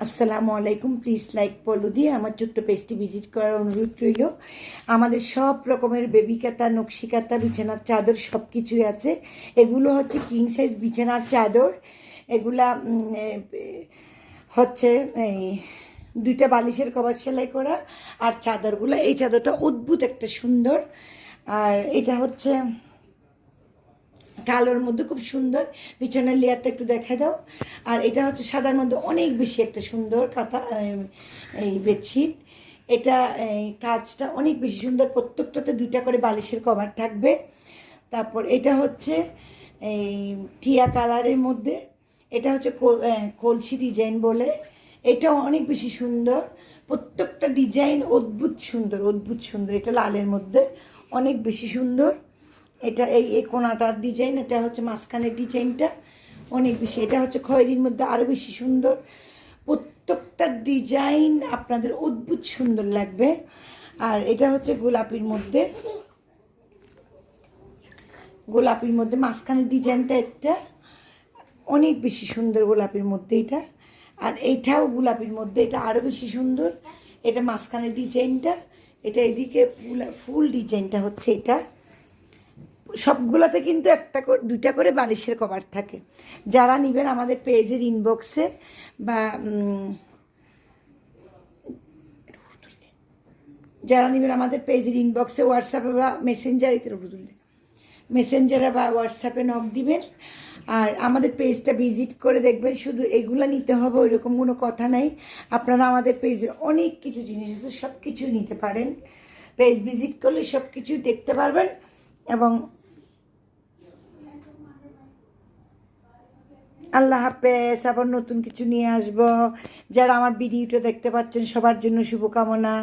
আসসালামু আলাইকুম। Please like follow দিয়ে আমার ছোট্ট পেজটি ভিজিট করার অনুরোধ রইল। আমাদের সব রকমের বেবি কাতা, নকশি কাতা, বিছানার চাদর সব কিছুই আছে। এগুলো হচ্ছে কিং সাইজ বিছানার চাদর। এগুলা হচ্ছে এই দুইটা বালিশের কভার সেলাই করা। আর চাদরগুলো, এই চাদরটা অদ্ভুত একটা সুন্দর। আর এটা হচ্ছে কালোর মধ্যে খুব সুন্দর, পিছনের লেয়ারটা একটু দেখা দাও। আর এটা হচ্ছে সাদার মধ্যে অনেক বেশি একটা সুন্দর কাঁথা, এই বেডশিট। এটা এই কাজটা অনেক বেশি সুন্দর, প্রত্যেকটাতে দুইটা করে বালিশের কভার থাকবে। তারপর এটা হচ্ছে এই টিয়া কালারের মধ্যে, এটা হচ্ছে কলসি ডিজাইন বলে। এটাও অনেক বেশি সুন্দর, প্রত্যেকটা ডিজাইন অদ্ভুত সুন্দর, অদ্ভুত সুন্দর। এটা লালের মধ্যে অনেক বেশি সুন্দর। এটা এই কোনাটার ডিজাইন, এটা হচ্ছে মাঝখানের ডিজাইনটা অনেক বেশি। এটা হচ্ছে খয়েরির মধ্যে আরও বেশি সুন্দর। প্রত্যেকটা ডিজাইন আপনাদের অদ্ভুত সুন্দর লাগবে। আর এটা হচ্ছে গোলাপির মধ্যে, গোলাপির মধ্যে মাঝখানের ডিজাইনটা একটা অনেক বেশি সুন্দর গোলাপির মধ্যে এটা। আর এইটাও গোলাপির মধ্যে, এটা আরও বেশি সুন্দর। এটা মাঝখানের ডিজাইনটা, এটা এদিকে ফুল ডিজাইনটা হচ্ছে এটা। সবগুলোতে কিন্তু একটা করে দুইটা করে বালিশের কভার থাকে। যারা নেবেন আমাদের পেজের ইনবক্সে বা যারা নেবেন আমাদের পেজের ইনবক্সে, হোয়াটসঅ্যাপে বা মেসেঞ্জারে বা হোয়াটসঅ্যাপে নক দিবেন। আর আমাদের পেজটা ভিজিট করে দেখবেন। শুধু এগুলো নিতে হবে ওইরকম কোনো কথা নাই। আপনারা আমাদের পেজের অনেক কিছু জিনিস আছে, সব কিছুই নিতে পারেন। পেজ ভিজিট করলে সব কিছুই দেখতে পারবেন। এবং আল্লাহ হাফেজ, আবার নতুন কিছু নিয়ে আসবো। যারা আমার ভিডিওটা দেখতে পাচ্ছেন সবার জন্য শুভকামনা।